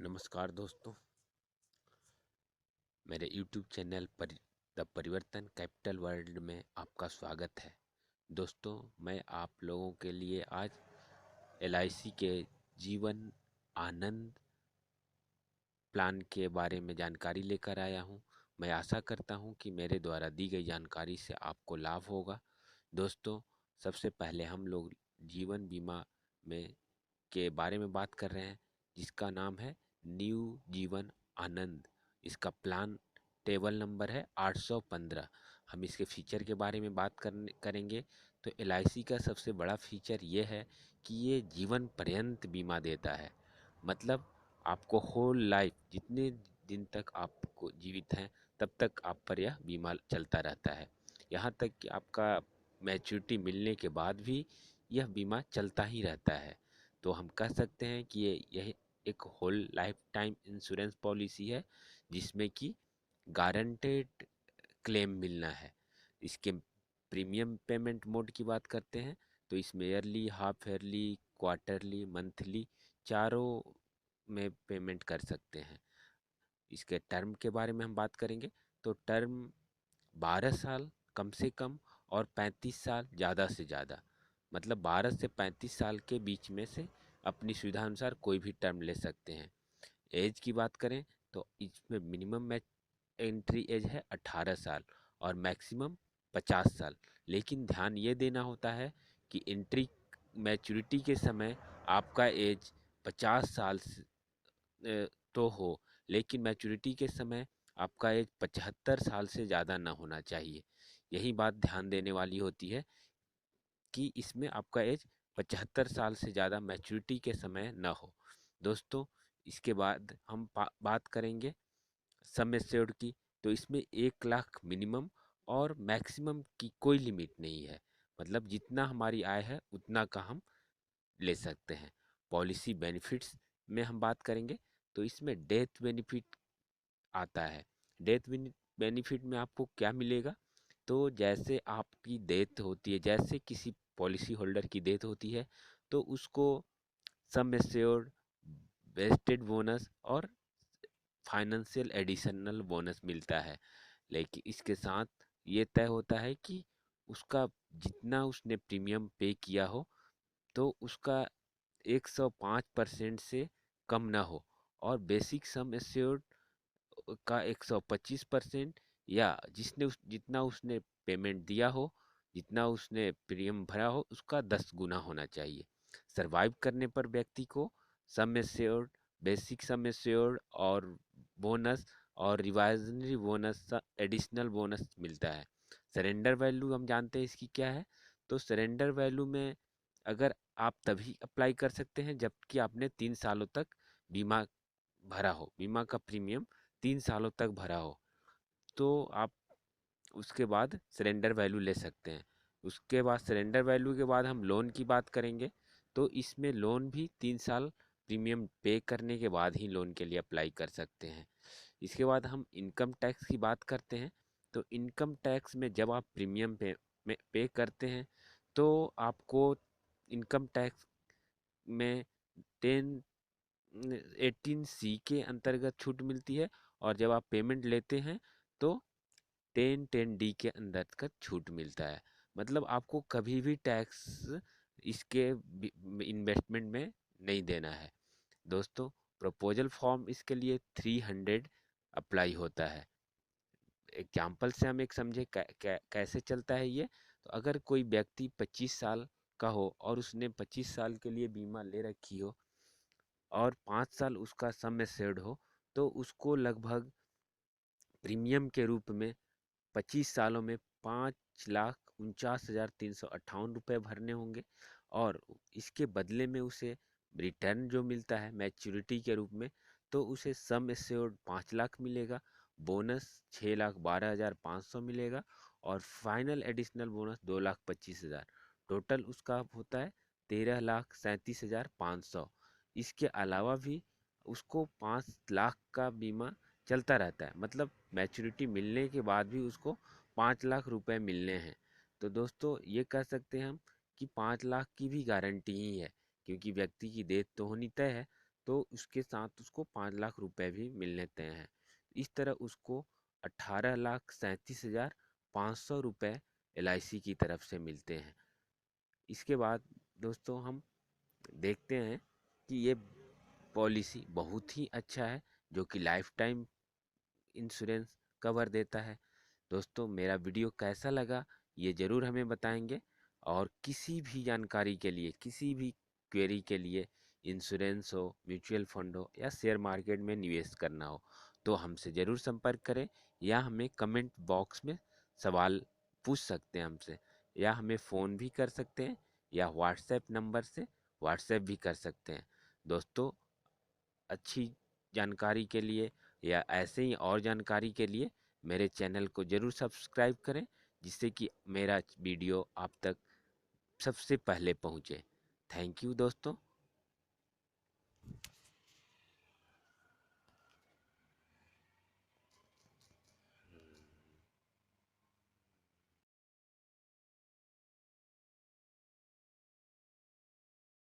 नमस्कार दोस्तों, मेरे YouTube चैनल पर द परिवर्तन कैपिटल वर्ल्ड में आपका स्वागत है। दोस्तों, मैं आप लोगों के लिए आज LIC के जीवन आनंद प्लान के बारे में जानकारी लेकर आया हूं। मैं आशा करता हूं कि मेरे द्वारा दी गई जानकारी से आपको लाभ होगा। दोस्तों, सबसे पहले हम लोग जीवन बीमा में के बारे में बात कर रहे हैं, जिसका नाम है न्यू जीवन आनंद। इसका प्लान टेबल नंबर है 815। हम इसके फीचर के बारे में बात करेंगे तो LIC का सबसे बड़ा फीचर ये है कि ये जीवन पर्यंत बीमा देता है। मतलब आपको होल लाइफ, जितने दिन तक आपको जीवित हैं तब तक आप पर यह बीमा चलता रहता है। यहाँ तक कि आपका मैच्योरिटी मिलने के बाद भी यह बीमा चलता ही रहता है। तो हम कह सकते हैं कि यह एक whole life time insurance policy है, जिसमें कि गारंटेड क्लेम मिलना है। इसके प्रीमियम पेमेंट मोड की बात करते हैं तो इसमें yearly, half yearly, quarterly, monthly चारों में पेमेंट कर सकते हैं। इसके टर्म के बारे में हम बात करेंगे तो टर्म 12 साल कम से कम और 35 साल ज़्यादा से ज़्यादा। मतलब 12 से 35 साल के बीच में से अपनी सुविधा अनुसार कोई भी टर्म ले सकते हैं। एज की बात करें तो इसमें मिनिमम एंट्री एज है 18 साल और मैक्सिमम 50 साल। लेकिन ध्यान ये देना होता है कि एंट्री मैच्योरिटी के समय आपका एज 50 साल तो हो, लेकिन मैच्योरिटी के समय आपका एज 75 साल से ज़्यादा ना होना चाहिए। यही बात ध्यान देने वाली होती है कि इसमें आपका एज 75 साल से ज़्यादा मैच्योरिटी के समय ना हो। दोस्तों, इसके बाद हम बात करेंगे सम एश्योर्ड की। तो इसमें 1 लाख मिनिमम और मैक्सिमम की कोई लिमिट नहीं है। मतलब जितना हमारी आय है उतना का हम ले सकते हैं। पॉलिसी बेनिफिट्स में हम बात करेंगे तो इसमें डेथ बेनिफिट आता है। डेथ बेनिफिट में आपको क्या मिलेगा? तो जैसे आपकी डेथ होती है, जैसे किसी पॉलिसी होल्डर की डेथ होती है तो उसको सम एश्योर्ड, वेस्टेड बोनस और फाइनेंशियल एडिशनल बोनस मिलता है। लेकिन इसके साथ ये तय होता है कि उसका जितना उसने प्रीमियम पे किया हो तो उसका 105% से कम ना हो, और बेसिक सम एश्योर्ड का 125% या जितना उसने पेमेंट दिया हो, जितना उसने प्रीमियम भरा हो उसका 10 गुना होना चाहिए। सरवाइव करने पर व्यक्ति को sum assured, basic sum assured और बोनस और रिवाइजरी बोनस, एडिशनल बोनस मिलता है। सरेंडर वैल्यू हम जानते हैं इसकी क्या है। तो सरेंडर वैल्यू में अगर आप तभी अप्लाई कर सकते हैं जबकि आपने 3 सालों तक बीमा भरा हो, बीमा का प्रीमियम 3 सालों तक भरा हो, तो आप उसके बाद सरेंडर वैल्यू ले सकते हैं। उसके बाद सरेंडर वैल्यू के बाद हम लोन की बात करेंगे तो इसमें लोन भी 3 साल प्रीमियम पे करने के बाद ही लोन के लिए अप्लाई कर सकते हैं। इसके बाद हम इनकम टैक्स की बात करते हैं। तो इनकम टैक्स में जब आप प्रीमियम पे करते हैं तो आपको इनकम टैक्स में 18C के अंतर्गत छूट मिलती है, और जब आप पेमेंट लेते हैं तो 10D के अंतर्गत छूट मिलता है। मतलब आपको कभी भी टैक्स इसके इन्वेस्टमेंट में नहीं देना है। दोस्तों, प्रपोजल फॉर्म इसके लिए 300 अप्लाई होता है। एग्जाम्पल से हम एक समझे कैसे चलता है ये। तो अगर कोई व्यक्ति 25 साल का हो और उसने 25 साल के लिए बीमा ले रखी हो और 5 साल उसका सम एश्योर्ड हो, तो उसको लगभग प्रीमियम के रूप में 25 सालों में 5,49,358 रुपये भरने होंगे। और इसके बदले में उसे रिटर्न जो मिलता है मैच्योरिटी के रूप में, तो उसे सम एश्योर्ड 5 लाख मिलेगा, बोनस 6,12,500 मिलेगा और फाइनल एडिशनल बोनस 2,25,000। टोटल उसका होता है 13,37,500। इसके अलावा भी उसको 5 लाख का बीमा चलता रहता है। मतलब मैच्योरिटी मिलने के बाद भी उसको 5 लाख रुपए मिलने हैं। तो दोस्तों, ये कह सकते हैं हम कि 5 लाख की भी गारंटी ही है, क्योंकि व्यक्ति की डेथ तो होनी तय है। तो उसके साथ उसको 5 लाख रुपए भी मिलने तय हैं। इस तरह उसको 18,37,500 रुपये LIC की तरफ से मिलते हैं। इसके बाद दोस्तों हम देखते हैं कि ये पॉलिसी बहुत ही अच्छा है, जो कि लाइफ टाइम इंश्योरेंस कवर देता है। दोस्तों मेरा वीडियो कैसा लगा ये ज़रूर हमें बताएंगे, और किसी भी जानकारी के लिए, किसी भी क्वेरी के लिए, इंश्योरेंस हो, म्यूचुअल फंड हो या शेयर मार्केट में निवेश करना हो, तो हमसे ज़रूर संपर्क करें, या हमें कमेंट बॉक्स में सवाल पूछ सकते हैं हमसे, या हमें फ़ोन भी कर सकते हैं, या व्हाट्सएप नंबर से व्हाट्सएप भी कर सकते हैं। दोस्तों अच्छी जानकारी के लिए या ऐसे ही और जानकारी के लिए मेरे चैनल को ज़रूर सब्सक्राइब करें, जिससे कि मेरा वीडियो आप तक सबसे पहले पहुँचे। थैंक यू दोस्तों।